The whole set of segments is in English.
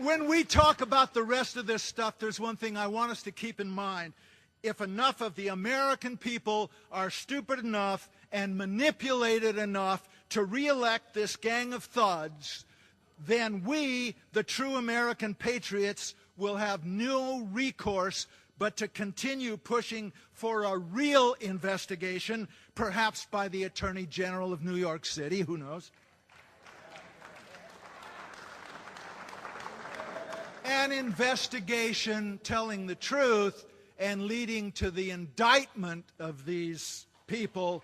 when we talk about the rest of this stuff, there's one thing I want us to keep in mind. If enough of the American people are stupid enough and manipulated enough to reelect this gang of thugs, then we, the true American patriots, will have no recourse but to continue pushing for a real investigation, perhaps by the Attorney General of New York City, who knows? An investigation telling the truth and leading to the indictment of these people.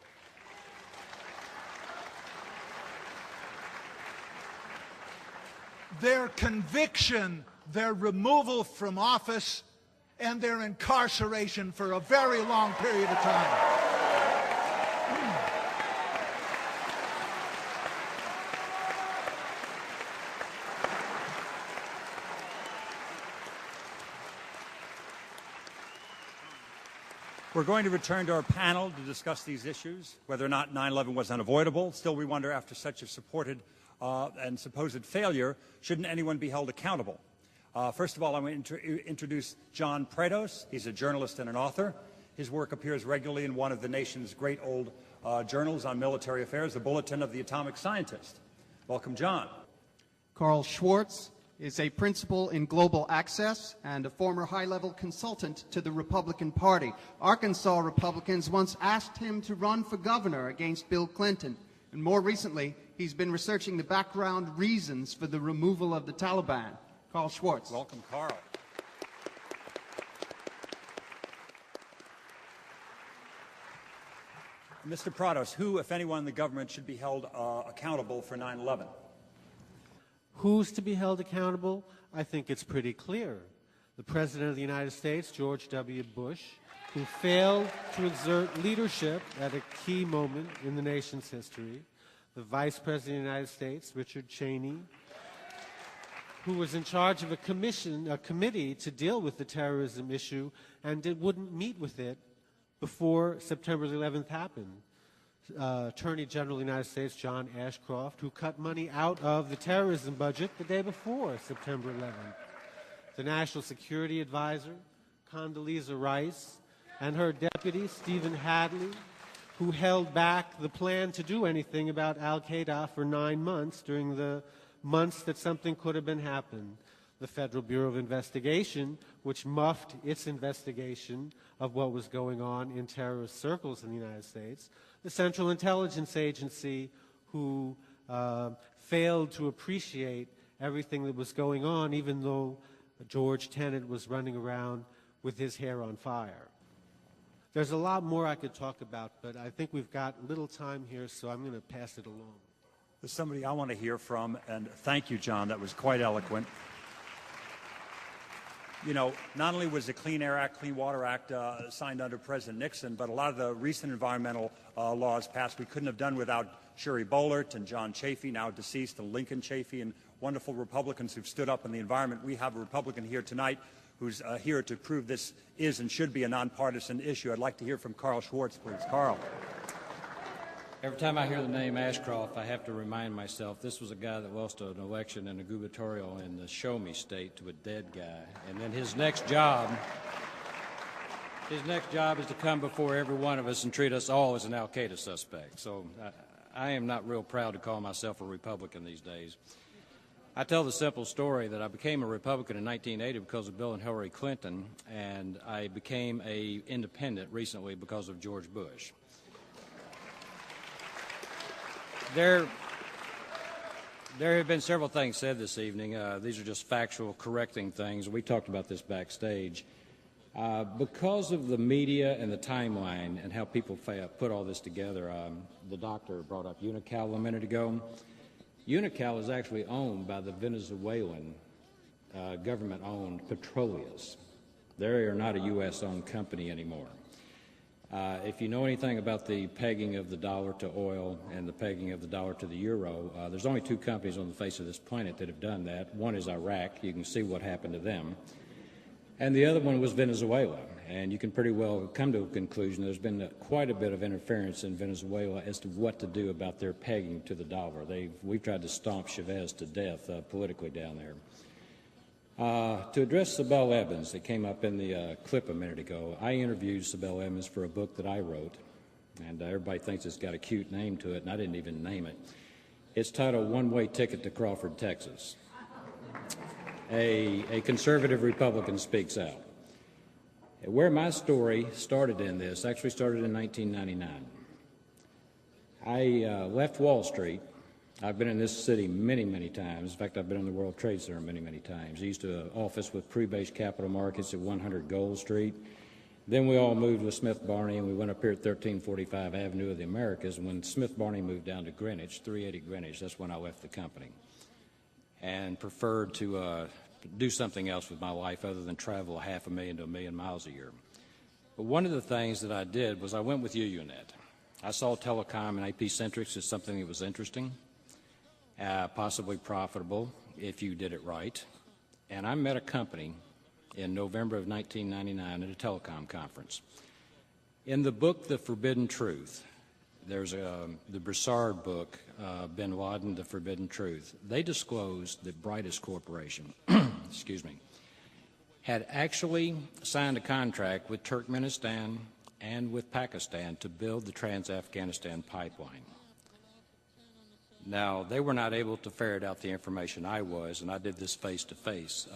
Their conviction, their removal from office, and their incarceration for a very long period of time. We're going to return to our panel to discuss these issues, whether or not 9/11 was unavoidable. Still, we wonder, after such a supported and supposed failure, shouldn't anyone be held accountable? First of all, I'm going to introduce John Prados. He's a journalist and an author. His work appears regularly in one of the nation's great old journals on military affairs, the Bulletin of the Atomic Scientist. Welcome, John. Carl Schwartz is a principal in global access and a former high-level consultant to the Republican Party. Arkansas Republicans once asked him to run for governor against Bill Clinton, and more recently, he's been researching the background reasons for the removal of the Taliban. Carl Schwartz. Welcome, Carl. Mr. Prados, who, if anyone in the government, should be held accountable for 9/11? Who's to be held accountable? I think it's pretty clear. The President of the United States, George W. Bush, who failed to exert leadership at a key moment in the nation's history. The Vice President of the United States, Richard Cheney, who was in charge of a committee to deal with the terrorism issue and wouldn't meet with it before September 11th happened. Attorney General of the United States, John Ashcroft, who cut money out of the terrorism budget the day before September 11th. The National Security Advisor, Condoleezza Rice, and her deputy, Stephen Hadley, who held back the plan to do anything about al-Qaeda for 9 months during the months that something could have been happened. The Federal Bureau of Investigation, which muffed its investigation of what was going on in terrorist circles in the United States. The Central Intelligence Agency, who failed to appreciate everything that was going on, even though George Tenet was running around with his hair on fire. There's a lot more I could talk about, but I think we've got little time here, so I'm going to pass it along. There's somebody I want to hear from, and thank you, John. That was quite eloquent. You know, not only was the Clean Air Act, Clean Water Act signed under President Nixon, but a lot of the recent environmental laws passed we couldn't have done without Sheri Boehlert and John Chafee, now deceased, and Lincoln Chafee, and wonderful Republicans who've stood up in the environment. We have a Republican here tonight who's here to prove this is and should be a nonpartisan issue. I'd like to hear from Carl Schwartz, please. Carl. Every time I hear the name Ashcroft, I have to remind myself this was a guy that lost an election and a gubernatorial in the Show Me state to a dead guy. And then his next job is to come before every one of us and treat us all as an al-Qaeda suspect. So I am not real proud to call myself a Republican these days. I tell the simple story that I became a Republican in 1980 because of Bill and Hillary Clinton, and I became an independent recently because of George Bush. There have been several things said this evening. These are just factual, correcting things. We talked about this backstage. Because of the media and the timeline and how people put all this together, the doctor brought up Unocal a minute ago. Unocal is actually owned by the Venezuelan government-owned Petroleus. They are not a U.S.-owned company anymore. If you know anything about the pegging of the dollar to oil and the pegging of the dollar to the euro, there's only two companies on the face of this planet that have done that. One is Iraq. You can see what happened to them. And the other one was Venezuela. And you can pretty well come to a conclusion there's been quite a bit of interference in Venezuela as to what to do about their pegging to the dollar. We've tried to stomp Chavez to death politically down there. To address Sibel Evans that came up in the clip a minute ago, I interviewed Sibel Evans for a book that I wrote, and everybody thinks it's got a cute name to it, and I didn't even name it. It's titled One-Way Ticket to Crawford, Texas. A conservative Republican speaks out. Where my story started in this actually started in 1999. I left Wall Street. I've been in this city many, many times. In fact, I've been in the World Trade Center many, many times. I used to office with Pre-Base Capital Markets at 100 Gold Street. Then we all moved with Smith Barney, and we went up here at 1345 Avenue of the Americas. And when Smith Barney moved down to Greenwich, 380 Greenwich, that's when I left the company and preferred to do something else with my life other than travel 500,000 to 1 million miles a year. But one of the things that I did was I went with UUNet. I saw telecom and AP-centrics as something that was interesting, possibly profitable if you did it right. And I met a company in November of 1999 at a telecom conference. In the book, The Forbidden Truth, there's the Broussard book, Bin Laden, The Forbidden Truth. They disclosed that Brightest Corporation, excuse me, had actually signed a contract with Turkmenistan and with Pakistan to build the Trans-Afghanistan pipeline. Now, they were not able to ferret out the information I was, and I did this face-to-face.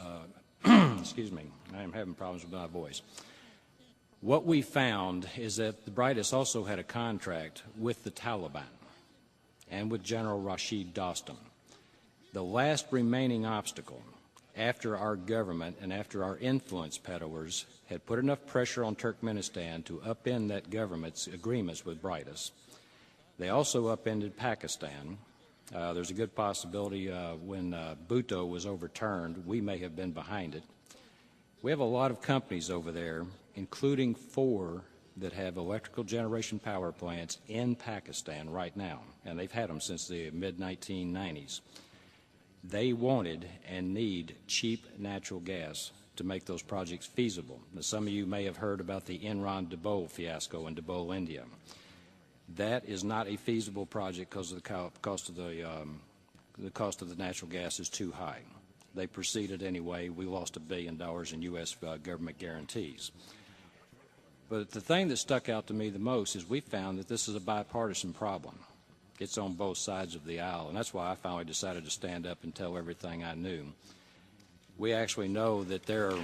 Excuse me, I am having problems with my voice. What we found is that the Brightest also had a contract with the Taliban and with General Rashid Dostum. The last remaining obstacle after our government and after our influence peddlers had put enough pressure on Turkmenistan to upend that government's agreements with Brightest. They also upended Pakistan. There's a good possibility when Bhutto was overturned, we may have been behind it. We have a lot of companies over there, including 4 that have electrical generation power plants in Pakistan right now, and they've had them since the mid-1990s. They wanted and need cheap natural gas to make those projects feasible. Now, some of you may have heard about the Enron-Dabol fiasco in Dabol, India. That is not a feasible project because of the cost of the natural gas is too high. They proceeded anyway. We lost $1 billion in U.S. Government guarantees. But the thing that stuck out to me the most is we found that this is a bipartisan problem. It's on both sides of the aisle, and that's why I finally decided to stand up and tell everything I knew. We actually know that there are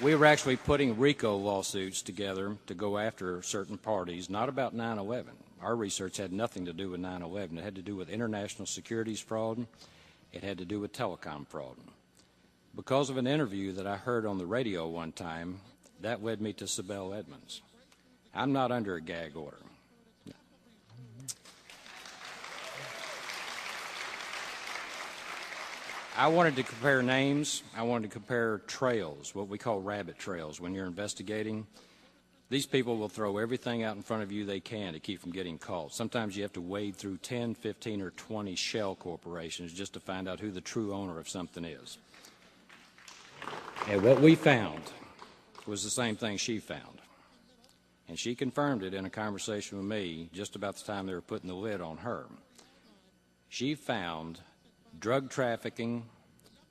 we were actually putting RICO lawsuits together to go after certain parties, not about 9/11. Our research had nothing to do with 9/11. It had to do with international securities fraud. It had to do with telecom fraud. Because of an interview that I heard on the radio one time, that led me to Sibel Edmonds. I'm not under a gag order. I wanted to compare names. I wanted to compare trails, what we call rabbit trails. When you're investigating, these people will throw everything out in front of you they can to keep from getting caught. Sometimes you have to wade through 10, 15, or 20 shell corporations just to find out who the true owner of something is. And what we found was the same thing she found. And she confirmed it in a conversation with me just about the time they were putting the lid on her. She found drug trafficking,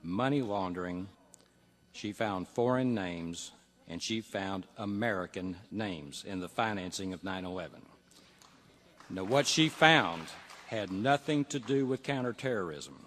money laundering, she found foreign names, and she found American names in the financing of 9/11. Now, what she found had nothing to do with counterterrorism.